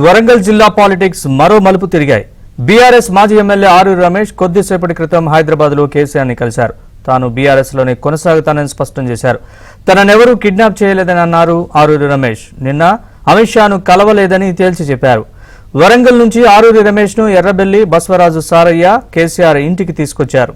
వరంగల్ జిల్లా పాలిటిక్స్ మరో మలుపు తిరిగాయి. బీఆర్ఎస్ మాజీ ఎమ్మెల్యే ఆరూరి రమేష్ కొద్దిసేపటి క్రితం హైదరాబాద్ లో కేసీఆర్ని కలిశారు. తాను బీఆర్ఎస్ లోనే కొనసాగుతానని స్పష్టం చేశారు. తననెవరూ కిడ్నాప్ చేయలేదని అన్నారు ఆరూరి రమేష్. నిన్న అమిత్ షాను కలవలేదని తేల్చి చెప్పారు. వరంగల్ నుంచి ఆరూరి రమేష్ ను ఎర్రబెల్లి బస్వరాజు సారయ్య కేసీఆర్ ఇంటికి తీసుకొచ్చారు.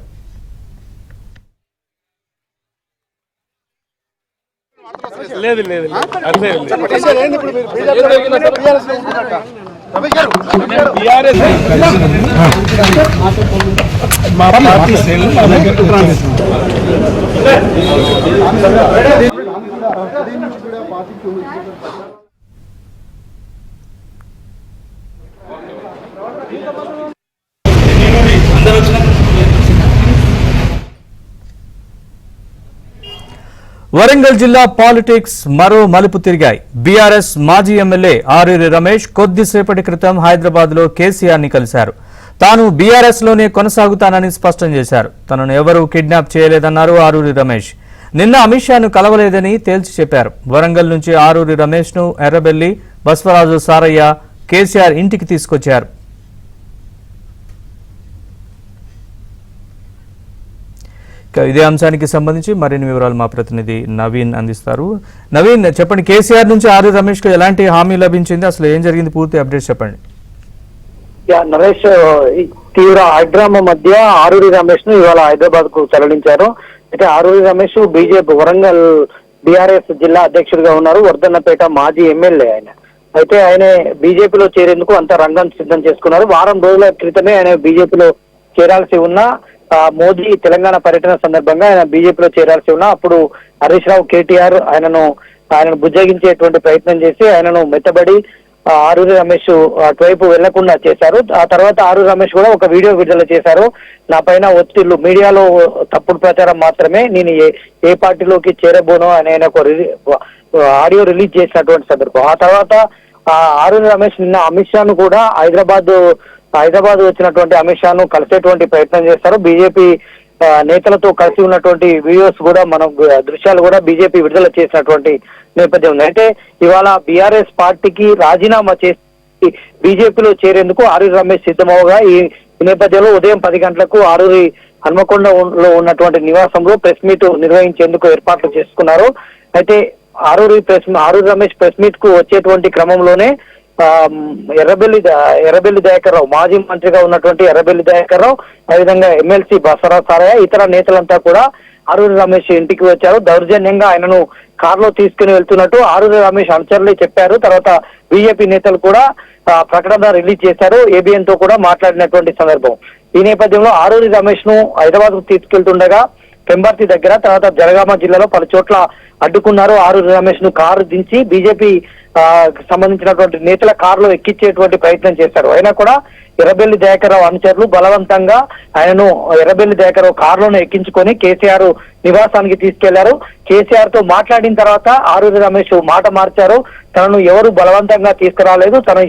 వరంగల్ జిల్లా పాలిటిక్స్ మరో మలుపు తిరిగాయి. బీఆర్ఎస్ మాజీ ఎమ్మెల్యే ఆరూరి రమేష్ కొద్దిసేపటి క్రితం హైదరాబాద్ లో కేసీఆర్ని కలిశారు. తాను బీఆర్ఎస్ లోనే కొనసాగుతానని స్పష్టం చేశారు. తనను ఎవరూ కిడ్నాప్ చేయలేదన్నారు ఆరూరి రమేష్. నిన్న అమిత్ షాను కలవలేదని తేల్చి చెప్పారు. వరంగల్ నుంచి ఆరూరి రమేష్ ను ఎర్రబెల్లి బస్వరాజు సారయ్య కేసీఆర్ ఇంటికి తీసుకొచ్చారు. ఇదే అంశానికి సంబంధించి మరిన్ని వివరాలు మా ప్రతినిధి నవీన్ అందిస్తారు. నవీన్, చెప్పండి, కేసీఆర్ నుంచి ఆరూరి రమేష్ కు ఎలాంటి హామీ లభించింది, అసలు ఏం జరిగింది, పూర్తి అప్డేట్స్ చెప్పండి. నరేష్, తీవ్ర హైడ్రామా మధ్య ఆరూరి రమేష్ ను ఇవాళ హైదరాబాద్ కు తరలించారు. అయితే ఆరూరి రమేష్ బీజేపీ వరంగల్ బీఆర్ఎస్ జిల్లా అధ్యక్షుడిగా ఉన్నారు. వర్ధన్నపేట మాజీ ఎమ్మెల్యే ఆయన. అయితే ఆయన బీజేపీలో చేరేందుకు అంత రంగం సిద్ధం చేసుకున్నారు. వారం రోజుల క్రితమే ఆయన బీజేపీలో చేరాల్సి ఉన్న మోదీ తెలంగాణ పర్యటన సందర్భంగా ఆయన బీజేపీలో చేరాల్సి ఉన్నా అప్పుడు హరీష్ రావు కేటీఆర్ ఆయనను బుజ్జగించేటువంటి ప్రయత్నం చేసి ఆయనను మెత్తబడి ఆరూరి రమేష్ అటువైపు వెళ్లకుండా చేశారు. ఆ తర్వాత ఆరూరి రమేష్ కూడా ఒక వీడియో విడుదల చేశారు. నా పైన ఒత్తిళ్లు, మీడియాలో తప్పుడు ప్రచారం మాత్రమే, నేను ఏ పార్టీలోకి చేరబోనో అని ఆయన ఒక ఆడియో రిలీజ్ చేసినటువంటి సందర్భం. ఆ తర్వాత ఆరూరి రమేష్ నిన్న అమిత్ షాను కూడా హైదరాబాద్ వచ్చినటువంటి అమిత్ షాను కలిసేటువంటి ప్రయత్నం చేస్తారు. బీజేపీ నేతలతో కలిసి ఉన్నటువంటి వీడియోస్ కూడా దృశ్యాలు కూడా బీజేపీ విడుదల చేసినటువంటి నేపథ్యం ఉంది. అయితే ఇవాళ బీఆర్ఎస్ పార్టీకి రాజీనామా చేసి బీజేపీలో చేరేందుకు ఆరూరి రమేష్ సిద్ధమవగా ఈ నేపథ్యంలో ఉదయం 10 గంటలకు ఆరూరి హన్మకొండలో ఉన్నటువంటి నివాసంలో ప్రెస్ మీట్ నిర్వహించేందుకు ఏర్పాట్లు చేసుకున్నారు. అయితే ఆరూరి రమేష్ ప్రెస్ మీట్ కు వచ్చేటువంటి క్రమంలోనే ఎర్రబెల్లి దయాకర్ రావు, మాజీ మంత్రిగా ఉన్నటువంటి ఎర్రబెల్లి దయాకర్ రావు, అదేవిధంగా ఎమ్మెల్సీ బసవరాజు సారయ్య, ఇతర నేతలంతా కూడా ఆరూరి రమేష్ ఇంటికి వచ్చారు. దౌర్జన్యంగా ఆయనను కారులో తీసుకుని వెళ్తున్నట్టు ఆరూరి రమేష్ అనుచరులే చెప్పారు. తర్వాత బీజేపీ నేతలు కూడా ప్రకటన రిలీజ్ చేశారు. ఏబిఎన్ తో కూడా మాట్లాడినటువంటి సందర్భం. ఈ నేపథ్యంలో ఆరూరి రమేష్ ను హైదరాబాద్ కు తీసుకెళ్తుండగా పెంబర్తి దగ్గర, తర్వాత జనగామ జిల్లాలో పలు చోట్ల అడ్డుకున్నారు. ఆరూరి రమేష్ ను కారు దించి బీజేపీ సంబంధించినటువంటి నేతల కారులో ఎక్కించేటువంటి ప్రయత్నం చేశారు. అయినా కూడా ఎర్రబెల్లి దయాకర్ రావు అనుచరులు బలవంతంగా ఆయనను ఎర్రబెల్లి దయాకర్ రావు కారులోనే ఎక్కించుకొని కేసీఆర్ నివాసానికి తీసుకెళ్లారు. కేసీఆర్ తో మాట్లాడిన తర్వాత ఆరూరి రమేష్ మాట మార్చారు. తనను ఎవరు బలవంతంగా తీసుకురాలేదు, తన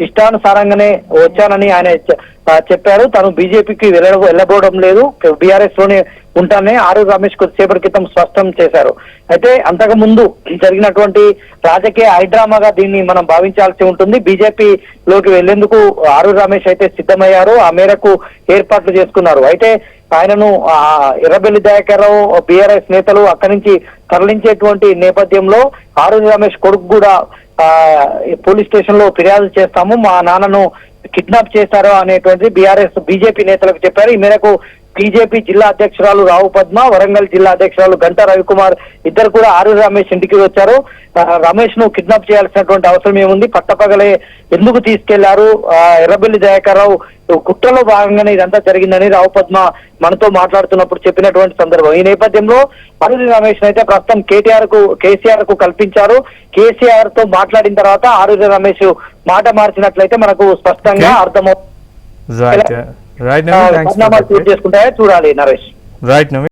ఇష్టానుసారంగానే వచ్చానని ఆయన చెప్పారు. తను బీజేపీకి వెళ్ళబోవడం లేదు, బీఆర్ఎస్ లోనే ఉంటానని ఆరూరి రమేష్ కొద్దిసేపటి క్రితం స్పష్టం చేశారు. అయితే అంతకు ముందు జరిగినటువంటి రాజకీయ హైడ్రామాగా దీన్ని మనం భావించాల్సి ఉంటుంది. బీజేపీలోకి వెళ్లేందుకు ఆరూరి రమేష్ అయితే సిద్ధమయ్యారు. ఆ మేరకు ఏర్పాట్లు చేసుకున్నారు. అయితే ఆయనను ఎర్రబెల్లి దయాకర్ రావు, బీఆర్ఎస్ నేతలు అక్కడి నుంచి తరలించేటువంటి నేపథ్యంలో ఆరూరి రమేష్ కొడుకు కూడా పోలీస్ స్టేషన్ లో ఫిర్యాదు చేస్తాము, మా నాన్నను కిడ్నాప్ చేశారు అనేటువంటి బీజేపీ నేతలకు చెప్పారు. ఈ మేరకు బీజేపీ జిల్లా అధ్యక్షురాలు రావు పద్మ, వరంగల్ జిల్లా అధ్యక్షురాలు గంటా రవికుమార్ ఇద్దరు కూడా ఆరూరి రమేష్ ఇంటికి వచ్చారు. రమేష్ ను కిడ్నాప్ చేయాల్సినటువంటి అవసరం ఏముంది, పట్టపగలే ఎందుకు తీసుకెళ్లారు, ఎర్రబెల్లి దయాకర్ రావు కుట్రలో భాగంగానే ఇదంతా జరిగిందని రావు పద్మ మనతో మాట్లాడుతున్నప్పుడు చెప్పినటువంటి సందర్భం. ఈ నేపథ్యంలో ఆరూరి రమేష్ అయితే ప్రస్తుతం కేసీఆర్ కు కల్పించారు. కేసీఆర్ తో మాట్లాడిన తర్వాత ఆరూరి రమేష్ మాట మార్చినట్లయితే మనకు స్పష్టంగా అర్థమవుతుంది. రైట్, చూడాలి నరేష్. రైట్.